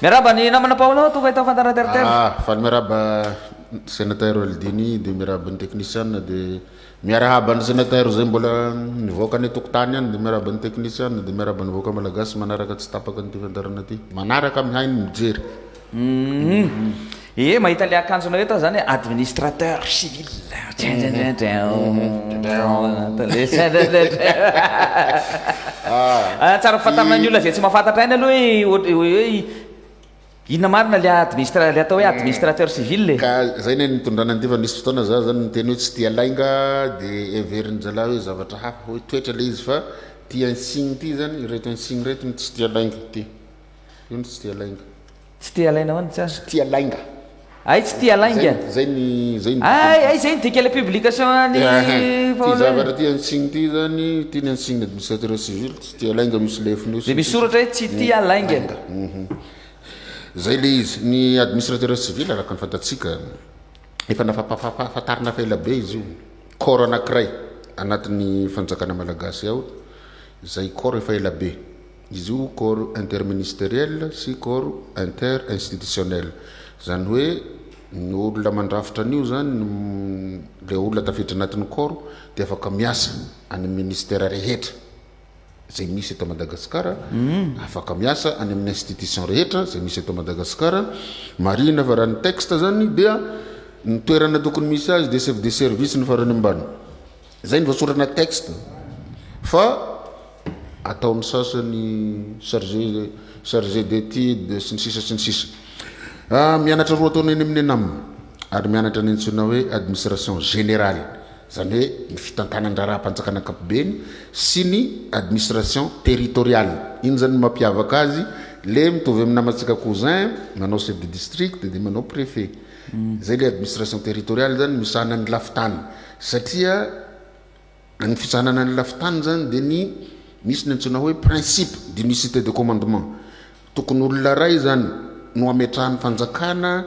miaraba ny namana Paola tonga hitao fantaran-teratera. Fa miaraba sénateur Aldini de miaraba ny technicien de miaraba ny sénateur zay mbola nivoaka ny tokotany any de miaraba ny technicien de miaraba ny voaka malagasy manaraka tsy tapaka ny fandarana ty manaraka amin'ny hainy mijery. Mahita le akanjona reto zany administrateur civil. Tsara fantarina ny olona zay tsy mahafantatra ainy aloha hoe inona marina le le atao hoe administrateur civil. Ka zay ne nitondrana an'ity fa nisy fotoana za zany niteny hoe tsy tia lainga de everiny zala hoe zavatra hafa hoe toetra le izy fa tia insigne ty zany reto insigne reto tsy tia lainga ty io tsy tia lainga. Tsy tia laina hoany tsara. Tsy tia lainga. Ay tsy tia lainga. Zay ny zay ny dika le publication ny ty zavatra ty insigne ty zany ty ny insigne administrateur civil tsy tia lainga misy lefiny io. De misoratra hoe tsy tia lainga. Zay le izy ny administrateur civil araka ny fantatsika efa nafafantarina fa ela be izy io corps anankiray anatin'ny fanjakana malagasy ao zay corps efa ela be izy io corps interministériel sy corps interinstitutionnel zany hoe ny olona mandrafitra an'io zany le olona tafiditra anatin'ny corps de afaka miasa any ministère rehetra zay misy eto Madagasikara afaka miasa any amin'ny institution rehetra zay misy eto Madagasikara marina fa raha ny texte zany dia ny toerana tokony misy azy de chef de service ny farany ambany zay ny voasorana texte fa ataon'ny sasany chargé d'étude sy ny sisa mianatra roa taona eny amin'ny enam ary mianatra ny antsoina hoe administration générale zany hoe ny fitantanan-draharaha-panjakana ankapobeny sy ny administration territoriale iny zany mampiavaka azy le mitovy amin'ny namatsika cousin manao chef de district de manao préfet zay le administration territoriale zany misahana ny lafitany satria ny fisahanana ny lafitany zany de ny misy ny antsoina hoe principe d'unicité de commandement tokony olona ray zany no ametrahan'ny fanjakana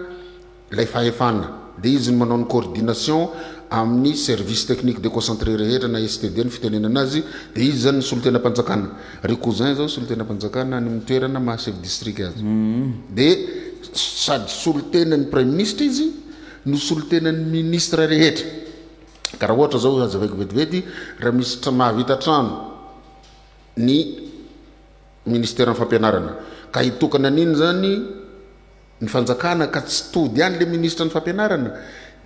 lay fahefana de izy ny manao ny coordination amin'ny service technique déconcentré rehetra na STD ny fitenena anazy de izy zany ny solotenam-panjakana ry cousin zao solotenam-panjakana any amin'ny toerana maha chef district azy de sady solotenan'ny premier ministre izy no solotenan'ny ministre rehetra karaha ohatra zao azavaiko vetivety raha misy mahavita trano ny ministère ny fampianarana ka hitokana an'iny zany ny fanjakana ka tsy tody any le ministre ny fampianarana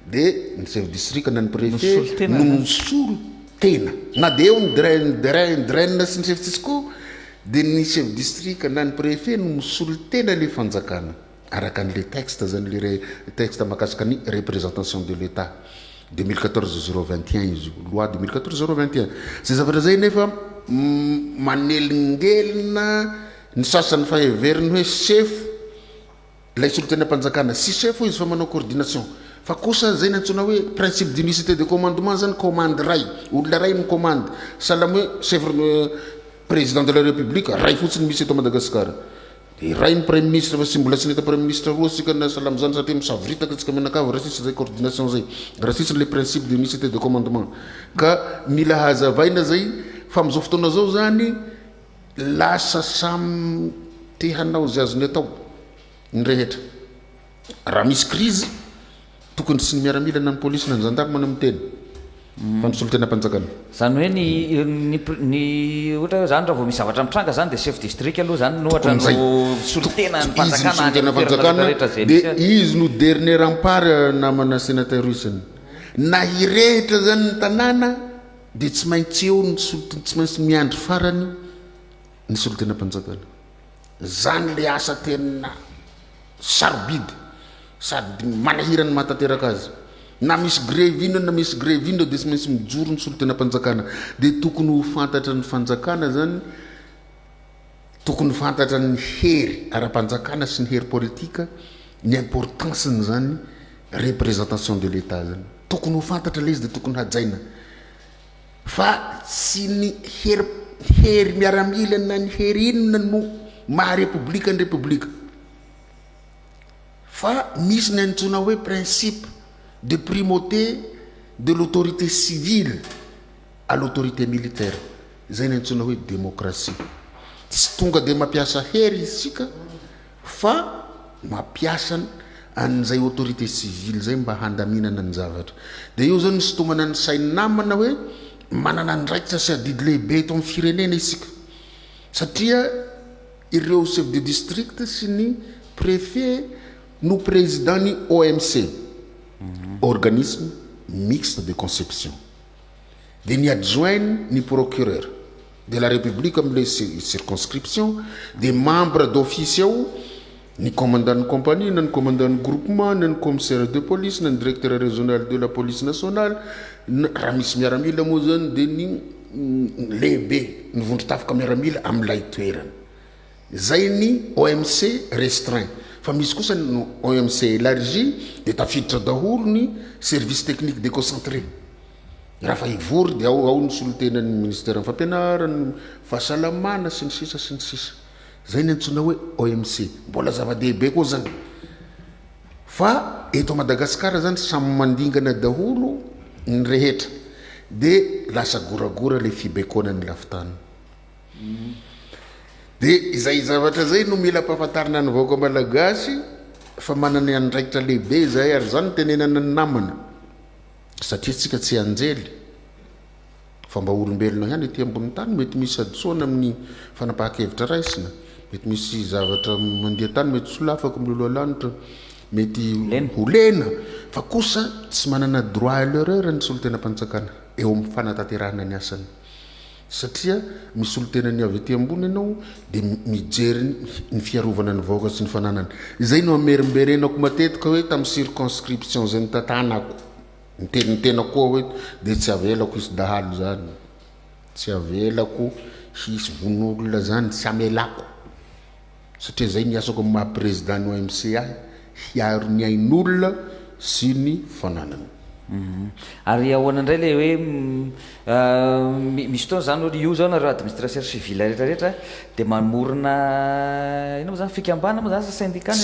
de ny chef district na ny préfet no misolo tena na de eo ny draine sy ny chef district de ny chef district na ny préfet no misolo tena le fanjakana araka an'le texte zany le texte makasika ny représentation de l'état 2014-021 izy loi 2014-021 zay zavatra zay nefa manelingelina ny sasany faheveriny hoe chef lay solotenam-panjakana sy chef izy fa manao coordination fa kosa zay nantsona hoe principe d'unicité de commandement zany commande ray olona ray ny commande salamy hoe chef président de la république ray fotsiny misy eto Madagasikara de ray ny premier ministre fa sy mbola tsy neta premier ministre roa sika na salamy zany satria misaviritaka tsika menakava raha sisy zay coordination zay raha sisy le principe d'unicité de commandement ka mila hazavaina zay fa am'izao fotoana zao zany lasa samy te hanao zay azony atao ny rehetra raha misy crise tokony sy ny miaramila na ny polisy na ny gendarme na miteny fa ny solotenam-panjakana zany hoe ny ohatra zany raha vao misy zavatra mitranga zany de chef district aloha zany nohatra no solotena ny fanjakana de izy no dernier rempart namana sénateur isany na hirehitra zany ny tanàna de tsy maintsy eo tsy maintsy miandry farany ny solotenam-panjakana zany le asa tena sarobidy sady manahirany mahatateraka azy na misy grevino na misy grevino de tsy maintsy mijoro ny solotenam-panjakana de tokony ho fantatra ny fanjakana zany tokony ho fantatra ny hery ara-panjakana sy ny hery politika ny importance ny zany représentation de l'état zany tokony ho fantatra le izy de tokony hajaina fa tsy ny hery miaramila na ny hery inona no maha république ny république fa misy ny antsoina hoe principe de primauté de l'autorité civile à l'autorité militaire zay ny antsoina hoe démocratie tsy tonga de mampiasa hery isika fa mampiasany an'izay autorité civile zay mba handaminana ny zavatra dia io zany sytomana ny sainy namana hoe manana ndraikitra sy adidy lehibe eto amin'ny firenena isika satria ireo chef de district sy ny préfet no président ny OMC organisme mixte de conception dia ny adjoint ny procureur de la République am'le circonscription des membres d'office ao ny commandant de compagnie na ny commandant de groupement na ny commissaire de police na ny directeur régional de la police nationale raha misy miaramila moa zany dia ny lehibe ny vondrotafika miaramila am'ilay toerana zay ny OMC restreint fa misy kosa ny OMC élargi dia tafiditra daholo ny service technique déconcentré raha fa ivory dia ao ny solotenan'ny ministère ny fampianarany fahasalamana sy ny sisa sy ny sisa zay ny antsona hoe OMC mbola zava-dehibe koa zany fa eto Madagasikara zany samy mandingana daholo ny rehetra dia lasa goragora le fibekona ny lafitany dia izay zavatra zay no mila ampahafantarina ny vahoaka malagasy fa manana andraikitra lehibe zay ary zany tenenana ny namana satria tsika tsy anjely fa mba olombelona ihany ety ambony tany mety misy adsoana amin'ny fanapahan-kevitra raisina mety misy zavatra mandeha tany mety solafaka milolo lanitra mety holena fa kosa tsy manana droit à l'erreur ny solotena mpanjakana eo amin'ny fanatanterahana ny asany satria misy olotena ny avy ety ambony ianao dia mijery ny fiarovana ny vahoaka sy ny fananana izay no amerimberenako matetika hoe tamin'ny circonscription zay ny tantanako ny tenako hoe dia tsy avelako isy dahalo zany tsy avelako hisy von'olona zany tsy amelako satria zay ny asako amin'ny maha-président ny OMC ahy hiaro ny ain'olona sy ny fananana ary ahoana indray le hoe misy fotoana zany olo io zao nareo administrateur civil rehetrarehetra dia mamorona ino moa zany fikambana moa zany sa syndicat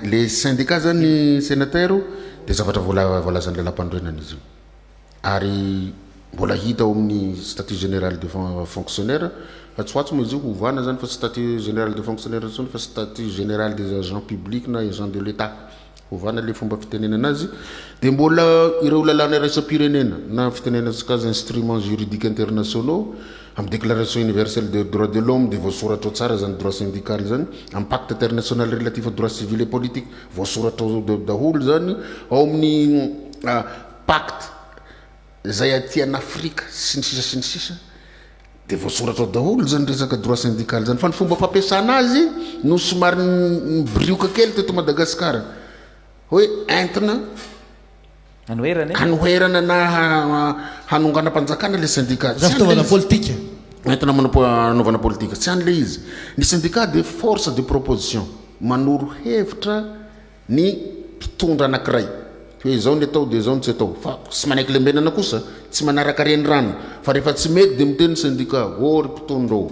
le syndicat zany sénateur dia zavatra voalazan'ny lalam-pandroenana izy io ary mbola hita ao amin'ny statut général de fonctionnaire fa tsy hoatsy moa izy io hovana zany fa statut général de fonctionnaire tsony fa statut général des agents publics na agents de l'état hovana le fomba fitenenana azy dia mbola ireo lalàna raisam-pirenena na fitenenantsika azy instruments juridiques internationaux amin'ny déclaration universelle des droits de l'homme dia voasoratra ao tsara zany droit syndical zany amin'ny pacte international relatif au droit civil et politique voasoratra ao daholo zany ao amin'ny pacte zay aty an'Afrika sy ny sisa dia voasoratra ao daholo zany resaka droit syndical zany fa ny fomba fampiasana azy no somary mibrioka kely teto Madagasikara hoe entina hanoherana na hanonganam-panjakana le syndicat fitaovana politika entina hanaovana politika tsy an'le izy ny syndicat de force de proposition manoro hevitra ny mpitondra anankiray hoe zao ny atao dia zao ny tsy atao fa sy manaiky lembenana kosa tsy manaraka reny rano fa rehefa tsy mety dia miteny syndicat ry mpitondra o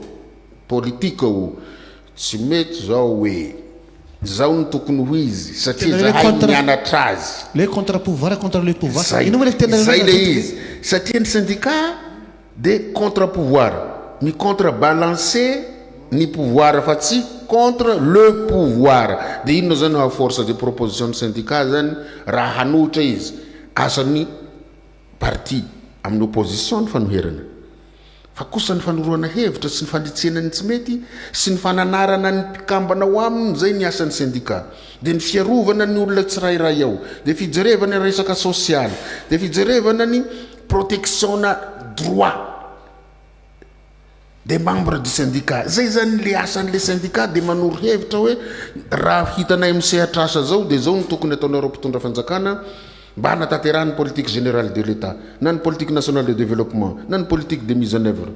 politika o tsy mety zao hoe zao ny tokony ho izy satria zahay mianatra azy le contre pouvoir contre le pouvoir zay le izy satria ny syndicat de contre pouvoir mi contrebalancer ny pouvoir fa tsy contre le pouvoir dia inona zany a force de proposition ny syndicat zany raha hanohitra izy asan'ny parti amin'ny opposition ny fanoherana fa kosa ny fanoroana hevitra sy ny fandritsenany tsy mety sy ny fananarana ny mpikambana ao aminy zay ny asan'ny syndicat dia ny fiarovana ny olona tsirairay ao dia fijerevana resaka social dia fijerevana ny protection na droit des membres du syndicat zay zany le asan'le syndicat dia manoro hevitra hoe raha hitanay misehatrasa zao dia zao ny tokony ataonareo mpitondra fanjakana mba hanatanterahany politique générale de l'état na ny politique nationale de développement na ny politique de mise en œuvre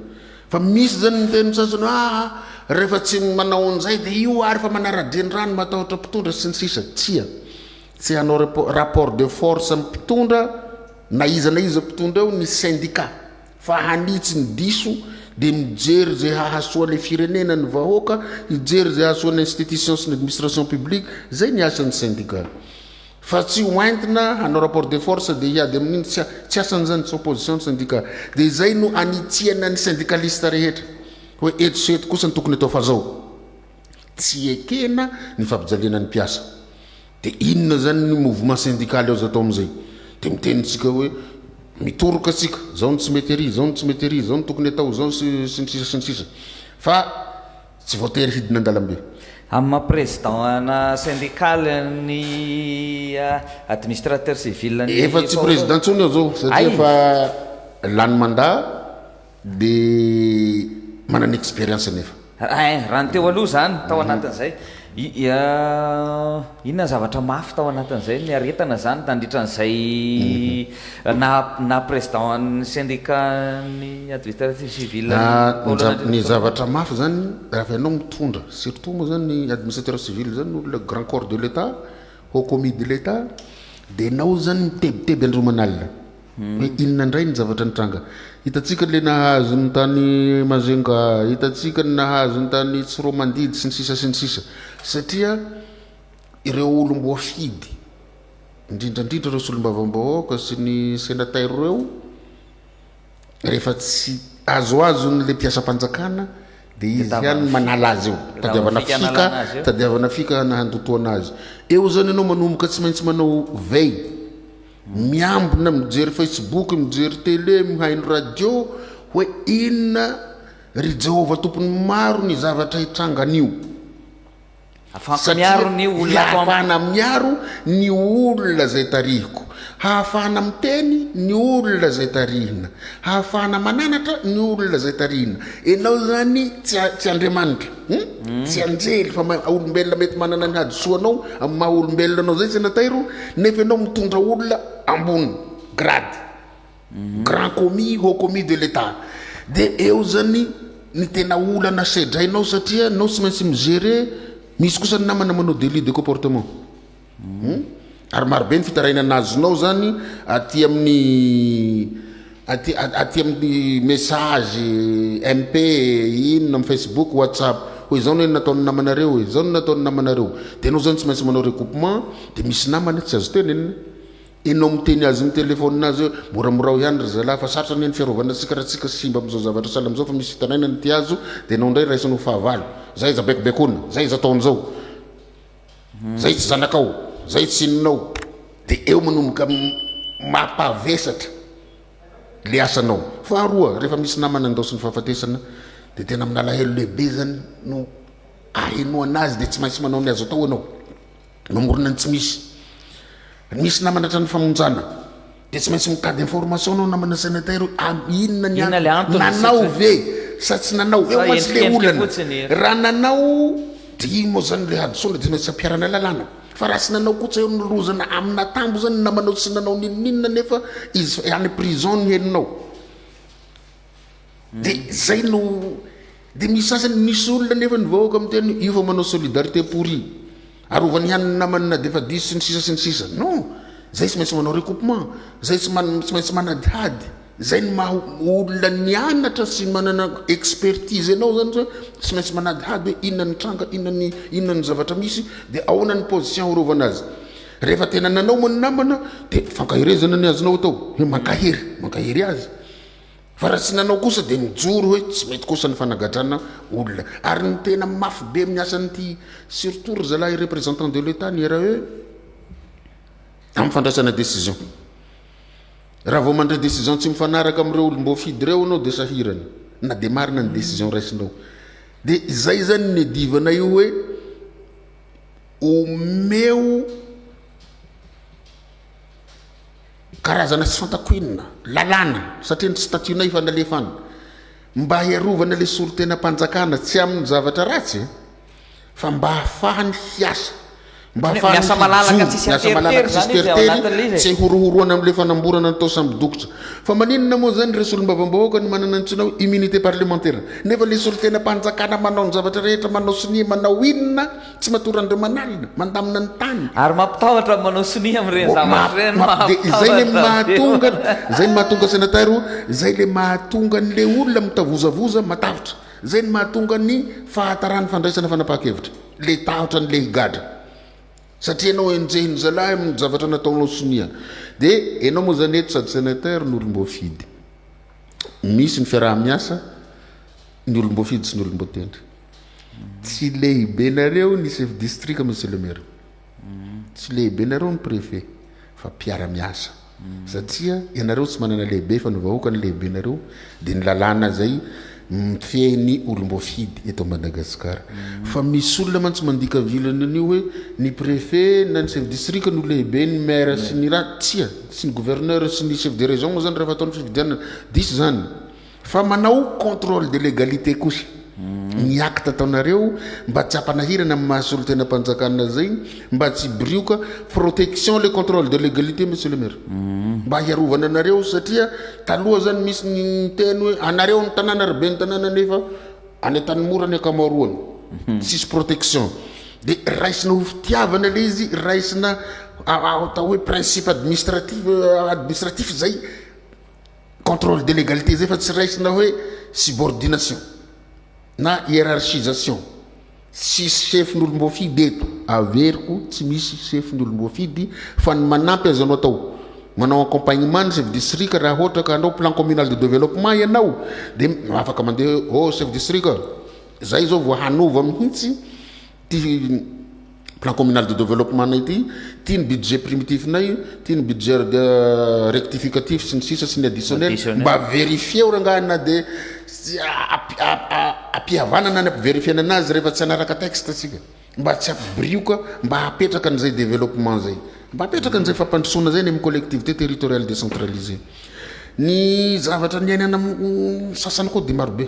fa misy zany ny teny sasany rehefa tsy manao an'izay dia io ary fa manara-drenyrano matahotra mpitondra sy ny sisa tsy hanao rapport de force amin'ny mpitondra na iza mpitondra eo ny syndicat fa hanitsy ny diso dia mijery zay hahasoa le firenena ny vahoaka hijery zay hahasoa ny institution sy ny administration publique zay ny asan'ny syndicat fa tsy hoentina hanao rapport de force dia hiady amin'iny tsy asan'izany tsy opposition ny syndicat dia zay no anitsiana ny syndicaliste rehetra hoe eto sy eto kosa ny tokony atao fa zao tsy ekena ny fampijaliana ny mpiasa de inona zany ny mouvement syndical ao zatao am'izay de mitenitsika hoe mitoroka atsika zao ny tsy metery zao ny tsy metery zao ny tokony atao zao sy ny sisa fa tsy voatery hidina an-dalambe amin'ny maha-président na syndical ny administrateur civil efa tsy président ntsony ao zao satria fa lany mandat de manana expérience nefa raha ny teo aloha zany tao anatin'izay inona zavatra mafy tao anatin'izay ny aretana zany tandritran'izay na président ny syndicat ny administrateur civil ny zavatra mafy zany raha fa ianao mitondra surtout moa zany ny administrateur civil zany olona grand corps de l'état haut commis de l'état de nao zany mitebiteby andreo manalina hoe inona indray ny zavatra nitranga hitatsika le nahazo ny tany Mazenga hitatsika ny nahazo ny tany Tsiromandidy sy ny sisa satria ireo olom-boa fidy indrindrandrindra ireo solom-bavam-bahoaka sy ny sénateur reo rehefa tsy azoazo ny le mpiasa-panjakana de izy ihany manala azy eo tadiavana fika nahandotoana azy eo zany ianao manomboka tsy maintsy manao veille miambina mijery Facebook mijery télé mihaino radio hoe inona ry Jehova tompony maro ny zavatra hitrangan'io hahafahana miaro ny olona zay tarihiko hahafahana miteny ny olona zay tarihina hahafahana mananatra ny olona zay tarihina enao zany tsy Andriamanitra tsy anjely fa olombelona mety manana ny hadisoanao amin'ny maha olombelona anao zay senatairo nefa enao mitondra olona ambony grade grand commis haut commis de l'état de eo zany ny tena olana sedrainao satria nao tsy maintsy migérer misy kosa ny namana manao délit de comportement ary marobe ny fitaraina anazonao zany aty amin'ny message MP inona amin'ny Facebook WhatsApp hoe zao no nataony namanareo hoe zao no nataony namanareo de anao zany tsy maintsy manao recoupement de misy namana tsy azo tenenina enao miteny azy ny téléphone azy hoe moramora ihany ry zalahy fa sarotra ny fiarovana tsika raha tsika simba am'izao zavatra sahala am'izao fa misy hitanaina ny ty azo de enao ndray raisanao fahavalo zay za bekibekona zay za taon'izao zay tsy zanakao zay tsy ininao de eo manomboka mampavesatra le asanao faharoa rehefa misy namana andao sy ny fahafatesana de tena amin'ny alahelo lehibe zany no aheno anazy de tsy maintsy manao ny azo atao anao nomorona ny tsy misy namana hatrany famonjana de tsy maintsy mikady information anao namana sénateur inona ny nanao ve sa tsy nanao eo matsy le olana raha nanao de moa zany le hadisona de maintsy ampiarana lalàna fa raha sy nanao koa tsy eo ny lozana amina tambo zany namanao tsy nanao ninninona nefa izy any prison ny heninao de zay no de misy sasany misy olona nefa ny vahoaka amiteny io fa manao solidarité pourri arovany ihany namanina de fa diso sy ny sisa non zay tsy maintsy manao recoupement zay tsy maintsy manadihady zay ny maha olona nianatra sy manana expertise anao zany tsy maintsy manadihady hoe inona ny tranga inona ny zavatra misy de ahoana ny position orovana azy rehefa tena nanao mo ny namana de fankahirezana ny azonao atao hoe mankahery azy fa raha tsy nanao kosa de mijoro hoe tsy mety kosa ny fanagadrana olona ary ny tena mafy be amin'ny asan'ity surtout ry zalahy représentant de l'état ny RAE amin'ny fandraisana décision raha vao mandray décision tsy mifanaraka am'ireo olom-bo fidy reo anao de sahirany na de marina ny décision raisinao de zay zany ny divana io hoe omeo karazana sy fantakoinina lalàna satria ny statut-nay fa nalefana mba hiarovana le solo tena mpanjakana tsy amin'ny zavatra ratsy fa mba hahafahany hiasa mba miasa malalaka tsisy teritery tsy horohoroana am'le fanamborana natao samby dokotra fa maninona moa zany re solom-bavam-bahoaka ny manana ny tsinao immunité parlementaire nefa le solo tena mpanjakana manao ny zavatra rehetra manao sonia manao inona tsy matorandreo manalina mandamina ny tany ary mampitahotra manao sonia am'ireny zavatra zay le mahatonga sénateur zay le mahatonga n'le olona mitavozavoza matavitra zay ny mahatonga ny fahatarany fandraisana fanapaha-kevitra le tahotra n'le higadra satria anao enjehiny zalahy amin'ny zavatra nataonao sonia de enao moa zany eto sady sénateur ny olom-bo fidy misy ny fiaraha-miasa ny olom-bo fidy sy ny olom-bo tendry tsy lehibe nareo ny chef district monsieur le maire tsy lehibe nareo ny préfet fa mpiara-miasa satria ianareo tsy manana lehibe fa novahoaka ny lehibe nareo dia ny lalàna zay mifehny olombofidy eto Madagasikara fa misy olona mantsy mandika vilana an'io hoe ny préfet na ny chef district no lehibe ny maire sy ny raha tsia sy ny gouverneur sy ny chef de région moa zany rehefa ataony fifidianana diso zany fa manao contrôle de légalité kosa ny acte ataonareo mba tsy hampanahirana amin'ny mahasolo tena mpanjakana zay mba tsy brioka protection le contrôle de légalité monsieur le maire mba hiarovana anareo satria taloha zany misy ny teny hoe anareo ny tanàna rybe ny tanàna nefa any an-tanymora ny akamaroany tsisy protection de raisina ho fitiavana le izy raisina atao hoe principe administratif zay contrôle de légalité zay fa tsy raisina hoe subordination na hiérarchisation si chef n'olombofidy eto averiko tsy misy chef n'olombofidy fa ny manampy azanao atao manao accompagnement chef district raha ohatra ka anao plan communal de développement ianao dia afaka mandeha chef district zay zao vao hanova mihitsy ty plan communal de développement nay ty ny budget primitif nay ty ny budget de rectificatif sy ny sisa sy ny additionnel mba vérifier orangahana dia ampihavanana ny ampivérifiana anazy rehefa tsy anaraka texte atsika mba tsy afibrioka mba hapetraka an'izay développement zay mba hapetraka an'izay fampandrosoana zay ny amin'ny collectivité territoriale décentralisée ny zavatra niainana sasany koa dia marobe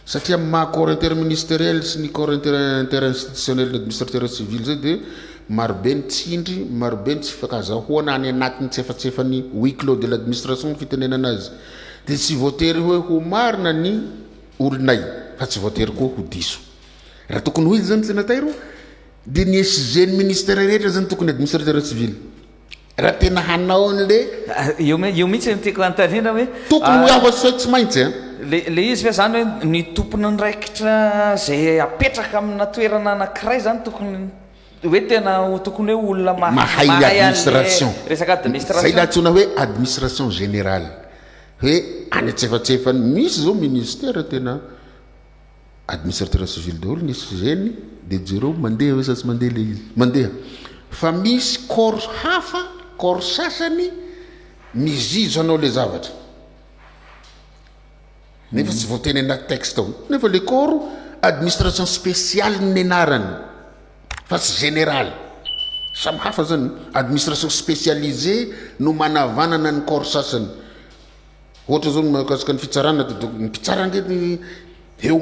satria maha corps interministériel sy ny corps interinstitutionnel ny administrateur civil zay dia marobe ny tsindry marobe ny tsy fakazahoana any anatiny tsy efatsefany huis clos de l'administration ny fitenenana azy dia tsy voatery hoe ho marina ny olonay fa tsy voatery koa ho diso raha tokony ho izy zany tena tairo dia ny SG ny ministère rehetra zany tokony administrateur civil raha tena hanao an'le io mihitsy ny tiako antanina hoe tokony ho avatsy tsy maintsy le izy fa zany hoe ny tompony niraikitra zay apetraka amina toerana anankiray zany tokony hoe tena tokony hoe olona mahay administration resaka administration zay latsona hoe administration générale hoe any atsefatsefany misy zao ministère tena administrateur civil daholo ny SG dia jereo mandeha hoe sa tsy mandeha le izy mandeha fa misy corps hafa corps sasany mizizo anao le zavatra nefa tsy voateny anaty texte ao nefa le corps administration spéciale ny anarany fa tsy général samy hafa zany administration spécialisée no manavanana ny corps sasany ohatra zao mahakasika ny fitsarana ny mpitsarana eo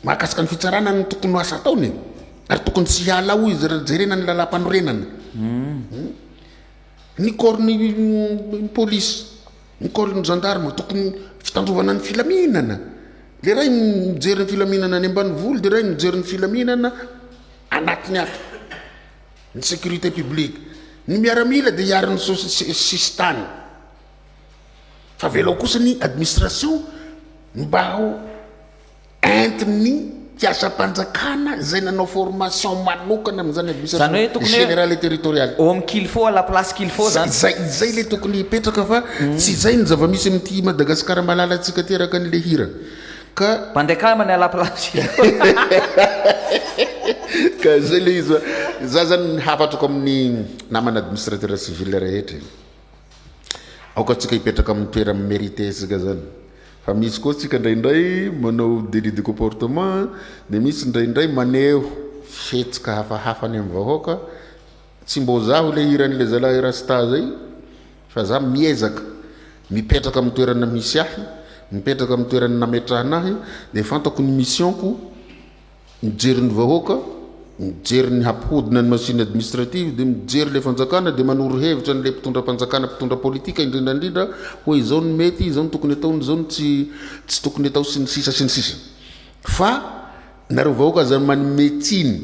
mahakasika ny fitsarana ny tokony ho asa ataony ary tokony tsy hiala ao izy jerena ny lalam-panorenana ny corps ny police ny corps ny gendarme tokony fitandrovana ny filaminana le ray mijery ny filaminana any ambanivolo dia ray mijery ny filaminana anatiny ato ny sécurité publique ny miaramila dia hiariny sistany fa velao kosa ny administration mba ho entiny mpiasa-panjakana zay nanao formation manokana amin'izany administration générale et territoriale au am qu'il faut à la place qu'il faut zany zay le tokony hipetraka fa tsy zay ny zava-misy amin'ity Madagasikara malalatsika teraka n'le hira ka mpandekamany à la place ka zay le izy za zany ny hafatrako amin'ny namana administrateur civil rehetra aoka tsika hipetraka amin'ny toera mérité sika zany fa misy koa tsika indraindray manao délit de comportement dia misy indraindray maneho fihetsika hafahafany amin'ny vahoaka tsy mbo zaho le hiran'le zalahy rasta zay fa za miezaka mipetraka amin'ny toerana misy ahy mipetraka amin'ny toerana nametrahanahy dia fantako ny missionko mijery ny vahoaka mijery ny hampihodina ny machine administrative dia mijery le fanjakana dia manoro hevitra n'le mpitondra mpanjakana mpitondra politika indrindrandrindra hoe izao ny mety izao ny tokony ataony izao ny tsy tokony atao sy ny sisa sy ny sisa fa nareo vahoaka zany manometsiny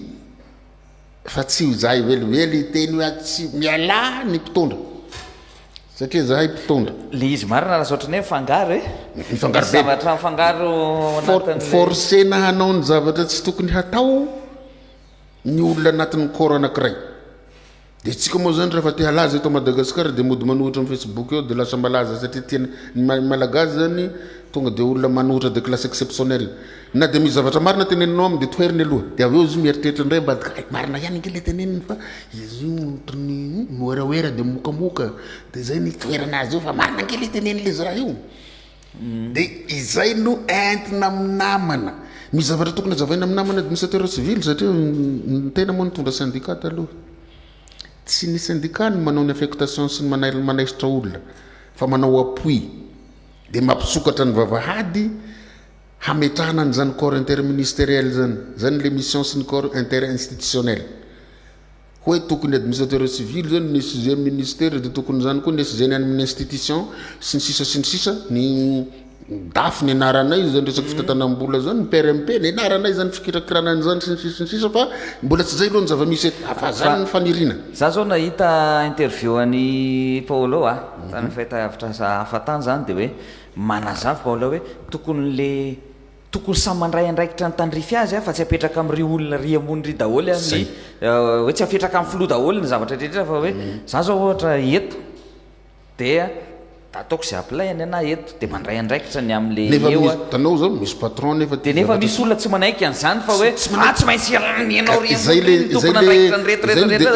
fa tsy zahay velively teny hoe tsy miala ny mpitondra satria zahay mpitondra le izy marina raha ohatrany hoe mifangaro mifangaro zavatra mifangaro forcena hanao ny zavatra tsy tokony hatao ny olona anatin'ny corps anankiray de tsika moa zany rehefa te halaza eto Madagasikara de mody manohitra amin'ny Facebook eo de lasa malaza satria tiany malagasy zany tonga de olona manohitra de classe exceptionnelle na de misy zavatra marina teneninao aminy de toeriny aloha de avy eo izy mieritreritra indray mbadika marina ihany nge le teneniny fa izy io moeraoera de mokamoka de zay ny toerana azy io fa marina nge le teneny le raha io de izay no entina aminamana misy zavatra tokony azavaina aminamana administrateur civil satria ny tena moa nitondra syndicat aloha tsy ny syndicat ny manao ny affectation sy ny manaisitra olona fa manao appui de mampisokatra ny vavahady hametrahana an'izany corps interministériel zany le mission sy ny corps interinstitutionnel hoe tokony administrateur civil zany ny 6e ministère de tokony zany koa ny 6e amin'ny institution sy ny sisa ny daf ny anaranay zany resaky fitantanam-bola zany ny PRMP ny anaranay zany fikirakirana an'izany sy ny sisa fa mbola tsy zay loha ny zava-misy afa zany ny fanirina za zao nahita interview any Paolo tany fahitavitra hafatany zany de hoe manazava Paolo hoe tokony samy mandray andraikitra ny tandrify azy fa tsy apetraka amin'ny ry olona ry ambony ry daholo ny hoe tsy apetraka amin'ny filoha daholo ny zavatra rehetra fa hoe za zao ohatra eto dia ataoko zay apply any ana eto de mandray andraikitra ny am'le eo tanao zao misy patron nefa de nefa misy olona tsy manaiky an'izany fa hoe tsy maintsy ianao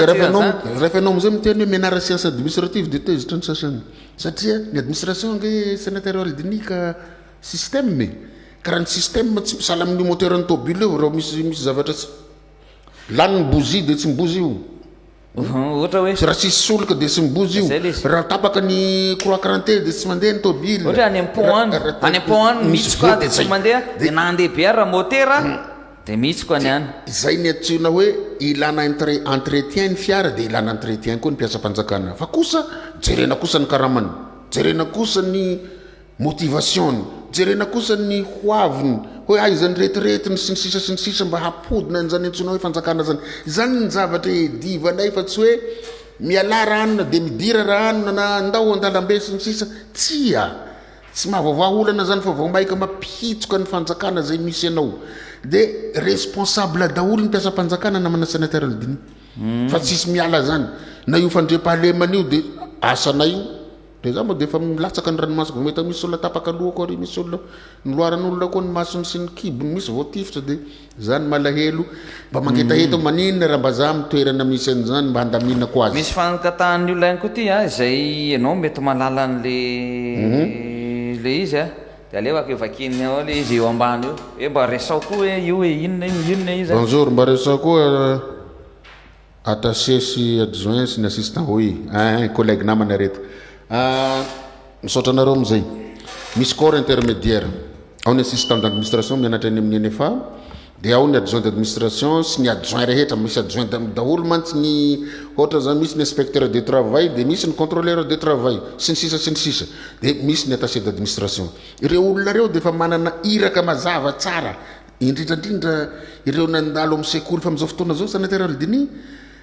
rehefa anao am'izay miteny hoe mianara science administrative de tezitra ny sasany satria ny administration nge sénateur aldinika système karaha ny système tsy misala amin'ny moteur ny tobile eo raha misy zavatra tsy lany ny bozy de tsy mibozy io ohatra hoe raha tsisy solika de tsy mibozy io raha tapaka ny croix cranté de tsy mandeha ny tobile ohatra any am-pont mitsika de tsy mandeha de nandeha be raha motera de mitsiko any any izay ny atsiona hoe ilana entretien ny fiara de ilana entretien koa ny mpiasa-panjakana fa kosa jerena kosa ny karamany jerena kosa ny motivation jerena kosa ny hoaviny hoe aizany retiretiny sy ny sisa mba hapodina an'izany antsona hoe fanjakana zany ny zavatra divanay fa tsy hoe miala ranona de midira ranona na andao andalambe sy ny sisa tsy mahavaovah olana zany fa vao maika mampihitsoka ny fanjakana zay misy anao de responsable daholo ny mpiasa-panjakana namana sénateur aldini fa tsisy miala zany na io fandrepahalemana io de asanay io de za moa de efa milatsaka ny ranomasina mety misy olona tapaka lohako ary misy olona niloaran'olona koa ny masony sy ny kibony misy voatifitra de zany malahelo mba mangetaheta maninona raha mba za mitoerana misy an'izany mba handaminako azy misy fankatahan'ny olona ihany koa ty izay ianao mety mahalala an'le izy de alevaka evakiny ao le izy eo ambany eo hoe mba resao koa hoe io hoe inona izy bonjour mba resao koa attaché sy adjoint sy ny assistant oui collègue namana reto misaotra anareo am'izay misy corps intermédiaire ao ny assistant d'administration mianatra any amin'ny NFA de ao ny adjoint d'administration sy ny adjoint rehetra misy adjoint daholo mantsy ny ohatra zany misy ny inspecteur de travail de misy ny contrôleur de travail sy ny sisa de misy ny attaché d'administration ireo olona reo de fa manana iraka mazava tsara indrindrandrindra ireo nandalo amin'ny sekoly fa am'izao fotoana zao sénateur aldini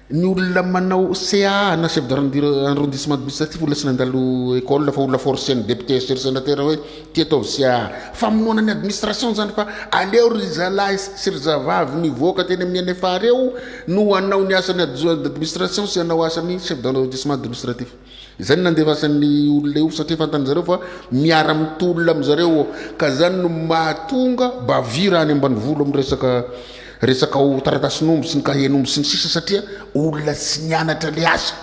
ny olona manao CA na chef d'arrondissement administratif olona sy nandalo école fa olona forcény député sur sénateur hoe ty ataovy CA famonoana ny administration zany fa aleo ry zalahy sy ry zavavy nivoaka teny amin'ny NFA reo no anao ny asany adjoint d'administration sy anao asany chef d'arrondissement administratif zany nandevasan'ny olona io satria fantan'zareo fa miara mitolona am'zareo ka zany no mahatonga bavira any ambanivolo resaka ho taratasin'omby sy ny kahen'omby sy ny sisa satria olona tsy nianatra le asa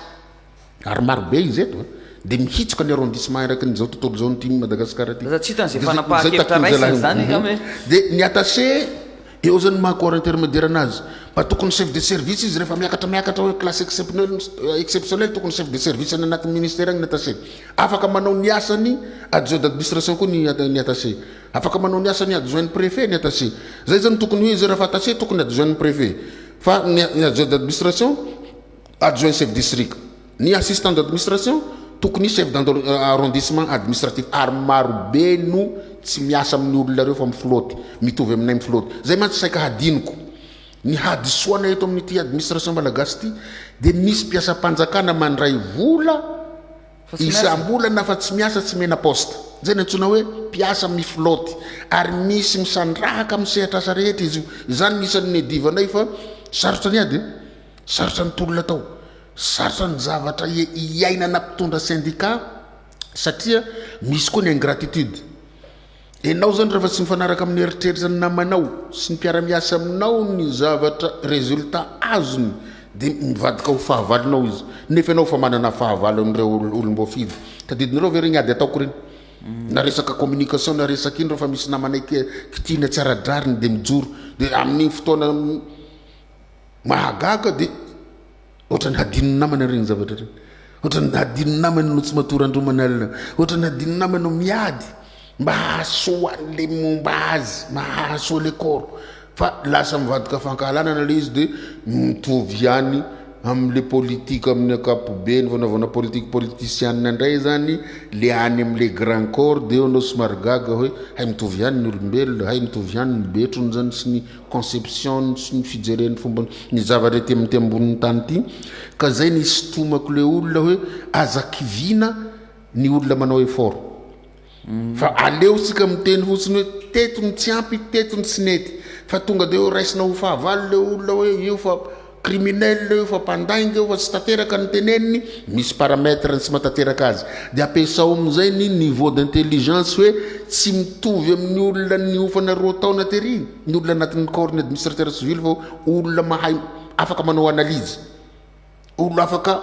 ary marobe izy eto de mihitsoka ny arrondissement araky nyzao tontolo zao nyty Madagasikara ty tsy hitan'izay fanapahakevitra raisiny zany kame de ny attaché eo zany maha-corps intermédiaire anazy mba tokony chef de service izy rehefa miakatra hoe classe exceptionnelle tokony chef de service any anaty ministère agny ny attaché afaka manao ny asany adjoint d'administration koa ny attaché afaka manao ny asany adjoint préfet ny attaché zay zany tokony hoe izy rehefa attaché tokony adjoint préfet fa ny adjoint d'administration adjoint chef district ny assistant d'administration tokony chef d'arrondissement administratif ary marobe no tsy miasa amin'ny olona reo fa mifloty mitovy aminay mifloty zay mantsy saika hadiniko ny hadisoana eto amin'ity administration malagasy ty de misy mpiasa-panjakana mandray vola isam-bolana fa tsy miasa tsy mena poste zay nantsona hoe mpiasa mifloty ary misy misandrahaka amin'ny sehatra asa rehetra izy io zany nisan'ny divanay fa sarotra ny ady sarotra ny tolona tao sarotra ny zavatra iainana mpitondra syndicat satria misy koa ny ingratitude enao zany rehefa tsy mifanaraka amin'ny eritreritra ny namanao sy ny mpiara-miasa aminao ny zavatra résultat azony dia mivadika ho fahavalonao izy nefa ianao fa manana fahavalo amin'ireo olom-boafidy tadidinareo ve regny ady ataoko reny na resaka communication na resaka iny rehefa misy namanay kitihina tsy ara-drariny dia mijoro dia amin'ny fotoana mahagaga dia ohatrany hadinony namana regny zavatra reny ohatrany hadinony namana no tsy matorandromanalina ohatrany hadinony namana no miady mba hahasoa an'le momba azy mahasoa le koro fa lasa mivadika fankahalanana le izy dia mitovy ihany amin'le politika amin'ny akapobeny vonavona politicianina indray zany le any amin'le grand corps dia eo anao somary gaga hoe hay mitovy ihany ny olombelona hay mitovy ihany ny betrony zany sy ny conception sy ny fijeren'ny fomba ny zavatra ty amin'ny ty ambonin'ny tany ty ka zay ny sitomako le olona hoe azakivina ny olona manao effort fa aleo sika miteny fotsiny hoe tetony tsy ampy tetony tsy nety fa tonga dia eo raisina ho fahavalo le olona hoe io fa criminel io fa mpandainga io fa tsy tanteraka ny teneniny misy paramètre ny tsy matateraka azy dia ampiasao amin'izay ny niveau d'intelligence hoe tsy mitovy amin'ny olona ny ofana roa taona tery ny olona anatin'ny corps ny administrateur civil fa olona mahay afaka manao analyse olona afaka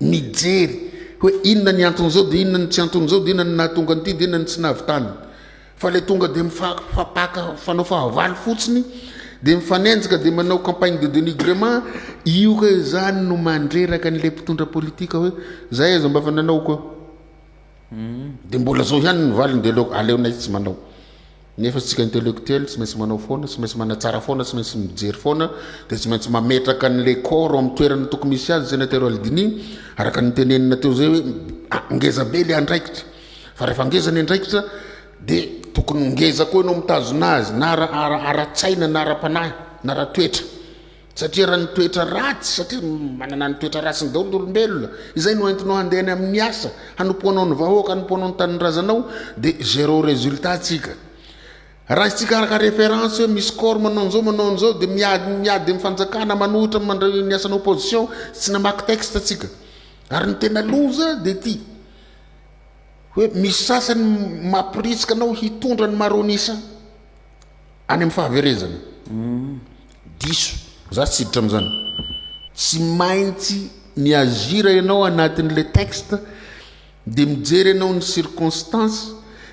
mijery hoe inona ny anton'izao dia inona ny tsy anton'izao dia inona ny nahatonga an'ity dia inona ny tsy nahavitany fa le tonga dia mifapaka fanao fahavalo fotsiny dia mifanenjika dia manao campagne de dénigrement io ka zany no mandreraka n'le mpitondra politika hoe zay aiza mba fa nanao koa dia mbola zao ihany ny valiny dia aleonay tsy manao nefa tsika intellectuel tsy maintsy manao foana tsy maintsy manatsara foana tsy maintsy mijery foana dia tsy maintsy mametraka n'le corps amin'ny toerana tokony misy azy sénateur Aldini araka ny tenenina teo zay hoe ngeza be le andraikitra fa rehefa ngeza ny andraikitra dia tokony ngeza koa ianao mitazona azy na ara-tsaina na ara-panahy na ara-toetra satria raha ny toetra ratsy satria manana ny toetra ratsy ny daholo olombelona izay no entinao handehany amin'ny asa hanompoanao ny vahoaka hanompoanao ny taninrazanao dia zéro résultat tsika raha tsika araka référence hoe misy corps manao an'izao dia miady mifanjakana manohitra mandray ny asana opposition tsy namaky texte tsika ary ny tena loza dia ty hoe misy sasany mampirisika anao hitondra ny maronisa any amin'ny fahaverezana diso za tsy siditra amin'izany tsy maintsy ny azira ianao anatin'le texte dia mijery ianao ny circonstance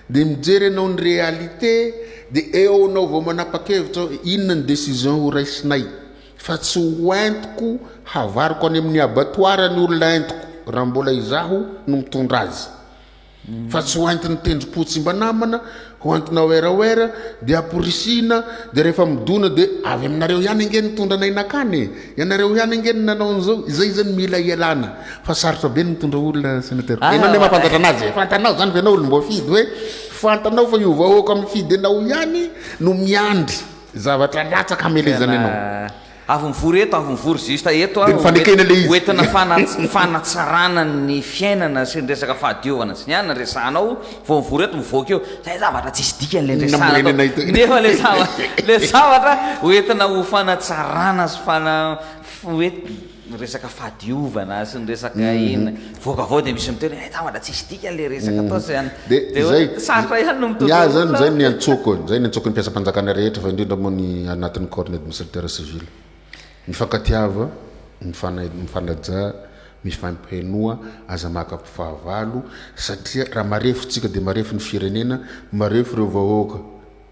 dia mijery ianao ny réalité dia eo anao vao manapa-kevitra inona ny décision ho raisinay fa tsy ho entiko havariko any amin'ny abattoir ny olona entiko raha mbola izaho no mitondra azy fa tsy ho entiny tendrom-potsy mba namana ho entina oeraoera dia aporisina dia rehefa midona dia avy aminareo ihany angeny mitondra anay nakany ianareo ihany angeny nanao an'izao izay zany mila ialana fa sarotra be ny mitondra olona sénateur enao ne mahafantatra anazy fantanao zany fa ianao olom-boafidy hoe fantanao fa io vahoaka amin'ny fidy anao ihany no miandry zavatra latsaka amelezana ianao avy mivory eto avy mivory zista eto mifanekena le izy oentina fanatsarana ny fiainana sy ny resaka fahadiovana sy ny anina resanao vao mivory eto mivoaka eo zay zavatra tsisy dika n'le resana nefa le zavatra oentina ho fanatsarana sy hoe resaka fahadiovana sy ny resaka inona voaka avao dia misy miteny zavatra tsisy dika n'le resaka atao sy ihany dia sarotra ihany no mitovy zany zay ny antsoko zay ny antsoko ny mpiasa-panjakana rehetra fa indrindra moa ny anatin'ny corps ny administrateur civil mifankatiava mifanaja mifampihenoa aza makapifahavalo satria raha marefotsika dia marefo ny firenena marefo reo vahoaka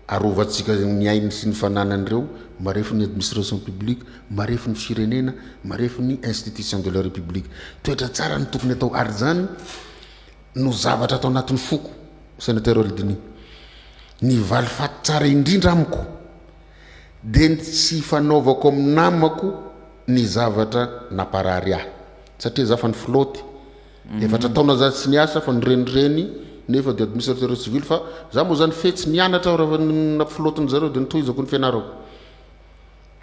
arovantsika ny ainy sy ny fananan'ireo marefo ny administration publique marefo ny firenena marefo ny institution de la république toetra tsara ny tokony atao ary zany no zavatra atao anatin'ny foko sénateur Aldini ny valy faty tsara indrindra amiko dia tsy fanaovako amin'ny namako ny zavatra naparary ahy satria za fa ny floty efatra taona za tsy niasa fa nyrenireny nefa dia administrateur civil fa za moa zany fetsy nianatra aho raha na flotin zareo dia nitohizako ny fianarako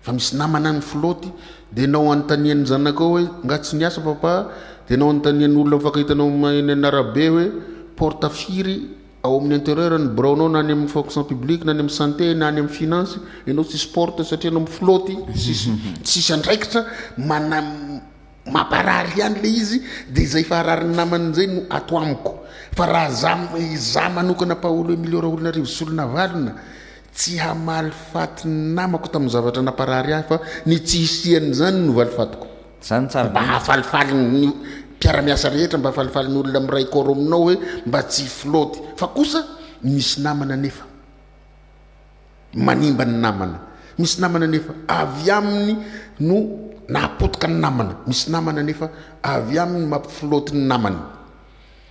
fa misy namana ny floty dia nao anontanian'ny zanakao hoe nga tsy niasa papa dia nao anontanian'ny olona mifakahitanao eny anarabe hoe portafiry ao amin'ny intérieur ny braonao na any amin'ny fonction publique na any amin'ny santé na any amin'ny finance ianao tsy sport satria anao mifloty tsisy andraikitra mamparary ihany le izy dia izay faharariny naman'izay no ato amiko fa raha za manokana paolo emilio raha olona rivo solona valona tsy hamaly faty namako tamin'ny zavatra namparary ahy fa ny tsy hisiany zany no valifatiko zany tsara mba hafalifaly ny mpiara-miasa rehetra mba hafalifaly ny olona miray koro aminao hoe mba tsy floty fa kosa misy namana nefa manimba ny namana misy namana nefa avy aminy no nahapotika ny namana misy namana nefa avy aminy mampifloty ny namana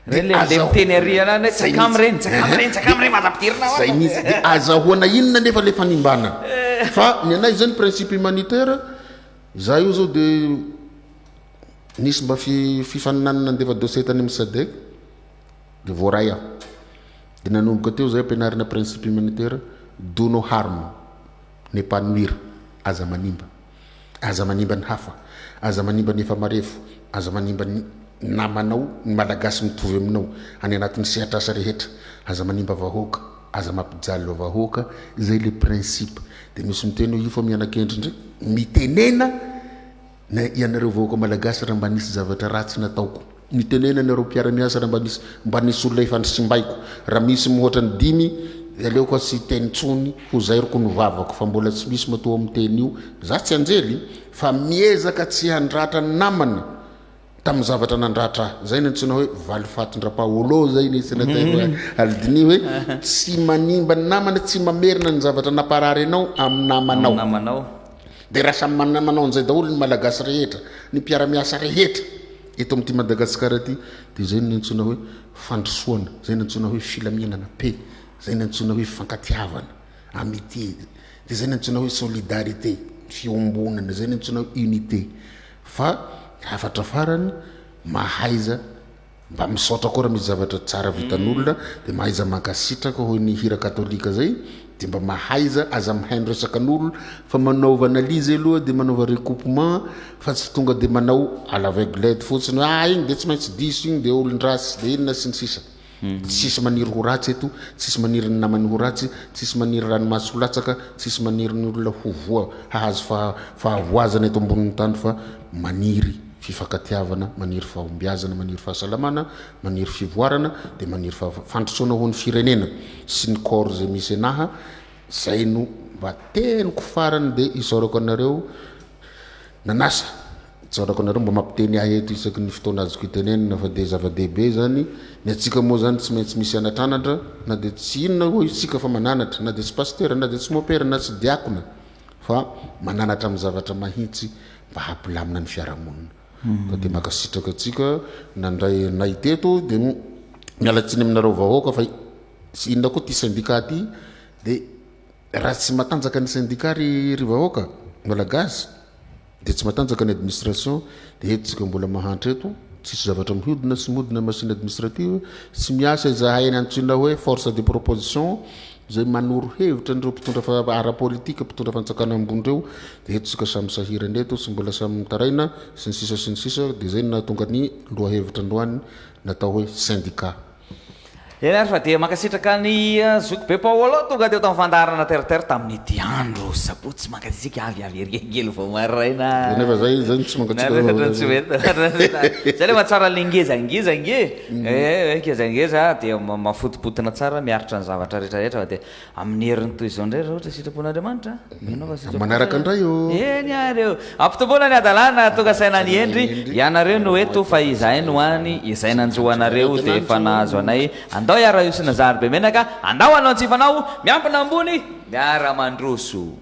miteny ariana tsakamireny malapidirina zay misy dia azahoana inona nefa le fanimbana fa ny anay zany principe humanitaire za io zao dia nisy mba fifaninanana andefa dossier tany amin'ny sadek dia voaray aho dia nanomboka teo zay ampianarina principe humanitaire do no harme n'est pas nuire aza manimba ny hafa aza manimba ny efa marefo aza manimba ny namanao ny malagasy mitovy aminao any anatin'ny sehatrasa rehetra aza manimba vahoaka aza mampijaly vahoaka zay le principe dia misy miteny io fa mianakendry ndray mitenena na ianareo vahoaka malagasy raha mba nisy zavatra ratsy nataoko mitenena nareo mpiara-miasa raha mba nisy olona ifandrisimbaiko raha misy mihoatra ny 5 aleoko tsy tenitsony ho zairoko ny vavako fa mbola tsy misy matoa amin'ny teny io za tsy anjely fa miezaka tsy handratra ny namana tamin'ny zavatra nandratra zay nantsona hoe valifatondra-paolo zay nisy natay aldini hoe tsy manimba ny namana tsy mamerina ny zavatra namparary anao amin'ny namanao dia raha samy manamanao an'izay daholo ny malagasy rehetra ny mpiara-miasa rehetra eto amin'ity madagasikara ty dia zay nantsona hoe fandrosoana zay nantsona hoe filaminana pe zay nantsona hoe fankatiavana amitié dia zay nantsona hoe solidarité fiombonana zay nantsona hoe unité fa hafatra farany mahaiza mba misaotra koa raha misy zavatra tsara vitan'olona dia mahaiza mankasitraka hoy ny hira katolika zay dia mba mahaiza aza mihaino resakan'olona fa manaova analyse aloha dia manaova recoupement fa tsy tonga dia manao à l'aveuglette fotsiny igny dia tsy maintsy diso igny dia olon-dratsy dia inona sy ny sisa tsisy maniry ho ratsy eto tsisy maniry ny namany ho ratsy tsisy maniry ranomasy ho latsaka tsisy maniry ny olona ho voa hahazo fahavoazana eto ambonin'ny tany fa maniry fifankatiavana maniry fahombiazana maniry fahasalamana maniry fivoarana dia maniry fandrosoana ho ny firenena sy ny corps zay misy anaha zay no mba teniko farany dia isaorako anareo nanasa isaorako anareo mba mampiteny ahy eto isaky ny fotoana azoko itenenina fa dia zava-dehibe zany ny atsika moa zany tsy maintsy misy anatranatra na dia tsy inona hoe isika fa mananatra na dia tsy pasteur na dia tsy mopera na tsy diakona fa mananatra amin'ny zavatra mahitsy mba hampilamina ny fiarahamonina ka dia makasitraka atsika nandray nay teto dia mialatsiny aminareo vahoaka fa sy inona koa ty syndicat ty dia raha tsy matanjaka ny syndicat ry vahoaka malagasy dia tsy matanjaka ny administration dia etotsika mbola mahantra eto tsisy zavatra mihodina sy modina machine administrative tsy miasa izahay ny antsoina hoe force de proposition zay manoro hevitra ndreo mpitondra ara-politika mpitondra fanjakana ambony reo dia etotsika samy sahirany eto sy mbola samy mitaraina sy ny sisa dia zay nahatonga ny loha hevitra androany natao hoe syndicat ary fa dia makasitraka ny zoko be paolo tonga teo tamin'ny fandarana terre tamin'ny diandro sabotsy makasitsika avy erigengely vao maraina nefa zay tsy zay le mahatsara lengezangezange kezangeza dia mafotipotina tsara miaritra ny zavatra rehetrarehetra dia amin'ny herin'ny toy izao ndray raha ohatra sitrapon'andriamanitra manaraka andray io eny ary eo ampitombona ny adalana tonga saina ny endry ianareo no eto fa izay no any izay nanjoanareo dia efa nahazo anay andao iara io sy nazary be menaka andao anao antsifanao miampina ambony miara mandroso